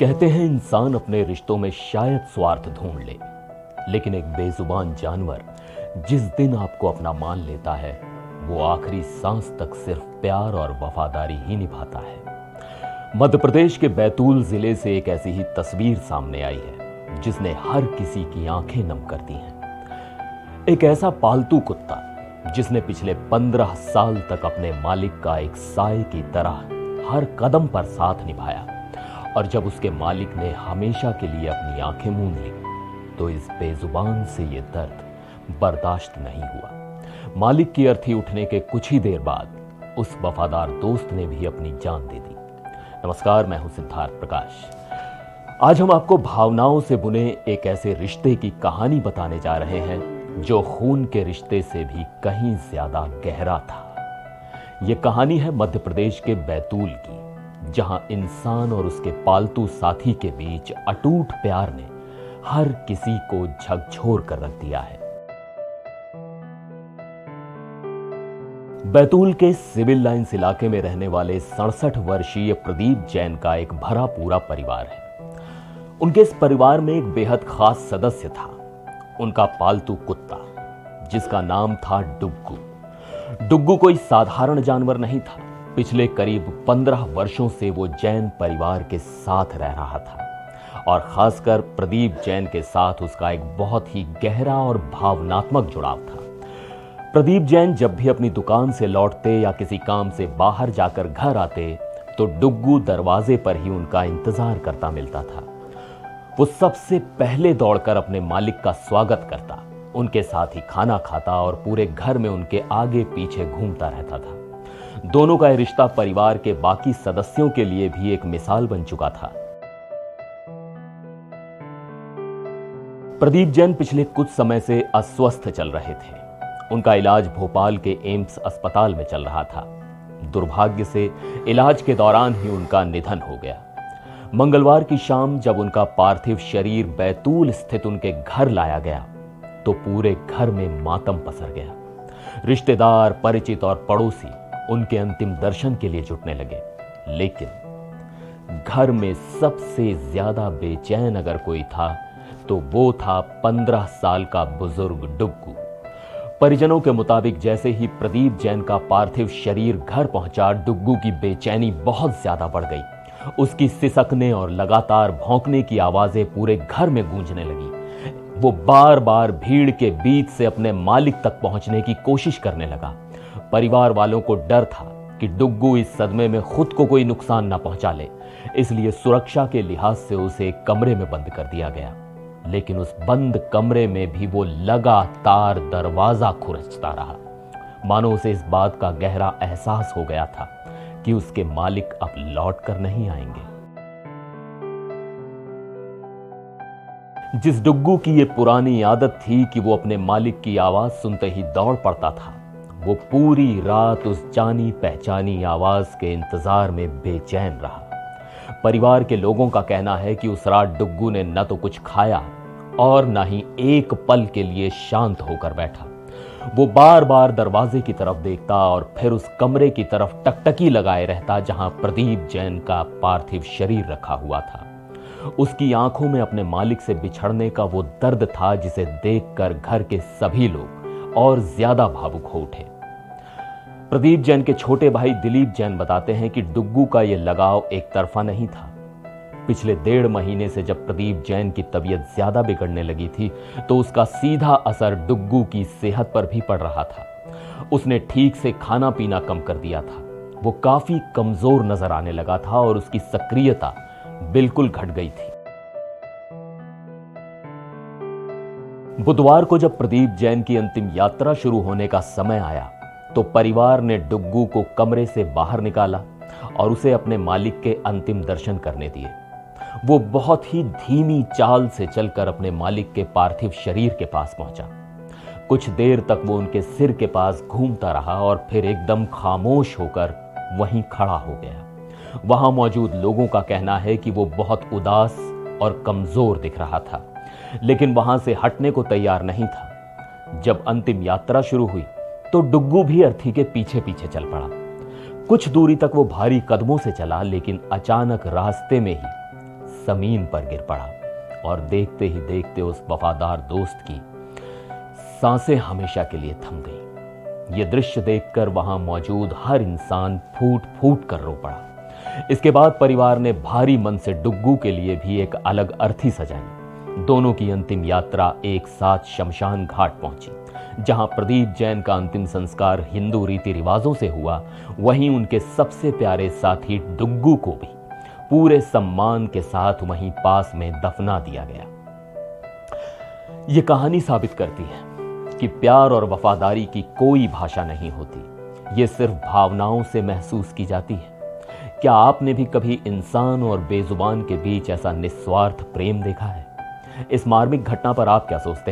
कहते हैं इंसान अपने रिश्तों में शायद स्वार्थ ढूंढ ले, लेकिन एक बेजुबान जानवर जिस दिन आपको अपना मान लेता है वो आखिरी सांस तक सिर्फ प्यार और वफादारी ही निभाता है। मध्य प्रदेश के बैतूल जिले से एक ऐसी ही तस्वीर सामने आई है जिसने हर किसी की आंखें नम कर दी हैं। एक ऐसा पालतू कुत्ता जिसने पिछले 15 साल तक अपने मालिक का एक साए की तरह हर कदम पर साथ निभाया, और जब उसके मालिक ने हमेशा के लिए अपनी आंखें मूंद ली तो इस बेजुबान से ये दर्द बर्दाश्त नहीं हुआ। मालिक की अर्थी उठने के कुछ ही देर बाद उस वफादार दोस्त ने भी अपनी जान दे दी। नमस्कार, मैं हूं सिद्धार्थ प्रकाश। आज हम आपको भावनाओं से बुने एक ऐसे रिश्ते की कहानी बताने जा रहे हैं जो खून के रिश्ते से भी कहीं ज्यादा गहरा था। यह कहानी है मध्य प्रदेश के बैतूल की, जहां इंसान और उसके पालतू साथी के बीच अटूट प्यार ने हर किसी को झकझोर कर रख दिया है। बैतूल के सिविल लाइंस इलाके में रहने वाले 67 वर्षीय प्रदीप जैन का एक भरा पूरा परिवार है। उनके इस परिवार में एक बेहद खास सदस्य था, उनका पालतू कुत्ता जिसका नाम था डुग्गू। डुग्गू कोई साधारण जानवर नहीं था। पिछले करीब 15 वर्षों से वो जैन परिवार के साथ रह रहा था, और खासकर प्रदीप जैन के साथ उसका एक बहुत ही गहरा और भावनात्मक जुड़ाव था। प्रदीप जैन जब भी अपनी दुकान से लौटते या किसी काम से बाहर जाकर घर आते तो डुग्गू दरवाजे पर ही उनका इंतजार करता मिलता था। वो सबसे पहले दौड़कर अपने मालिक का स्वागत करता, उनके साथ ही खाना खाता और पूरे घर में उनके आगे पीछे घूमता रहता था। दोनों का यह रिश्ता परिवार के बाकी सदस्यों के लिए भी एक मिसाल बन चुका था। प्रदीप जैन पिछले कुछ समय से अस्वस्थ चल रहे थे। उनका इलाज भोपाल के एम्स अस्पताल में चल रहा था। दुर्भाग्य से इलाज के दौरान ही उनका निधन हो गया। मंगलवार की शाम जब उनका पार्थिव शरीर बैतूल स्थित उनके घर लाया गया तो पूरे घर में मातम पसर गया। रिश्तेदार, परिचित और पड़ोसी उनके अंतिम दर्शन के लिए जुटने लगे, लेकिन घर में सबसे ज्यादा बेचैन अगर कोई था तो वो था 15 साल का बुजुर्ग डुग्गू। परिजनों के मुताबिक जैसे ही प्रदीप जैन का पार्थिव शरीर घर पहुंचा, डुग्गू की बेचैनी बहुत ज्यादा बढ़ गई। उसकी सिसकने और लगातार भौंकने की आवाजें पूरे घर में गूंजने लगी। वो बार बार भीड़ के बीच से अपने मालिक तक पहुंचने की कोशिश करने लगा। परिवार वालों को डर था कि डुग्गू इस सदमे में खुद को कोई नुकसान ना पहुंचा ले, इसलिए सुरक्षा के लिहाज से उसे एक कमरे में बंद कर दिया गया। लेकिन उस बंद कमरे में भी वो लगातार दरवाजा खुरचता रहा, मानो उसे इस बात का गहरा एहसास हो गया था कि उसके मालिक अब लौट कर नहीं आएंगे। जिस डुग्गू की ये पुरानी आदत थी कि वो अपने मालिक की आवाज सुनते ही दौड़ पड़ता था, वो पूरी रात उस जानी पहचानी आवाज के इंतजार में बेचैन रहा। परिवार के लोगों का कहना है कि उस रात डुग्गू ने न तो कुछ खाया और न ही एक पल के लिए शांत होकर बैठा। वो बार बार दरवाजे की तरफ देखता और फिर उस कमरे की तरफ टकटकी लगाए रहता जहां प्रदीप जैन का पार्थिव शरीर रखा हुआ था। उसकी आंखों में अपने मालिक से बिछड़ने का वो दर्द था जिसे देखकर घर के सभी लोग और ज्यादा भावुक हो उठे। प्रदीप जैन के छोटे भाई दिलीप जैन बताते हैं कि डुग्गू का यह लगाव एक तरफा नहीं था। पिछले 1.5 महीने से जब प्रदीप जैन की तबीयत ज्यादा बिगड़ने लगी थी तो उसका सीधा असर डुग्गू की सेहत पर भी पड़ रहा था। उसने ठीक से खाना पीना कम कर दिया था, वो काफी कमजोर नजर आने लगा था और उसकी सक्रियता बिल्कुल घट गई थी। बुधवार को जब प्रदीप जैन की अंतिम यात्रा शुरू होने का समय आया तो परिवार ने डुग्गू को कमरे से बाहर निकाला और उसे अपने मालिक के अंतिम दर्शन करने दिए। वो बहुत ही धीमी चाल से चलकर अपने मालिक के पार्थिव शरीर के पास पहुंचा। कुछ देर तक वो उनके सिर के पास घूमता रहा और फिर एकदम खामोश होकर वहीं खड़ा हो गया। वहां मौजूद लोगों का कहना है कि वो बहुत उदास और कमजोर दिख रहा था, लेकिन वहां से हटने को तैयार नहीं था। जब अंतिम यात्रा शुरू हुई तो डुग्गू भी अर्थी के पीछे पीछे चल पड़ा। कुछ दूरी तक वो भारी कदमों से चला, लेकिन अचानक रास्ते में ही जमीन पर गिर पड़ा और देखते ही देखते उस वफादार दोस्त की सांसें हमेशा के लिए थम गईं। ये दृश्य देखकर वहां मौजूद हर इंसान फूट फूट कर रो पड़ा। इसके बाद परिवार ने भारी मन से डुग्गू के लिए भी एक अलग अर्थी सजाई। दोनों की अंतिम यात्रा एक साथ शमशान घाट पहुंची, जहां प्रदीप जैन का अंतिम संस्कार हिंदू रीति रिवाजों से हुआ, वहीं उनके सबसे प्यारे साथी डुग्गू को भी पूरे सम्मान के साथ वहीं पास में दफना दिया गया। यह कहानी साबित करती है कि प्यार और वफादारी की कोई भाषा नहीं होती, ये सिर्फ भावनाओं से महसूस की जाती है। क्या आपने भी कभी इंसान और बेजुबान के बीच ऐसा निस्वार्थ प्रेम देखा है? इस मार्मिक घटना पर आप क्या सोचते हैं?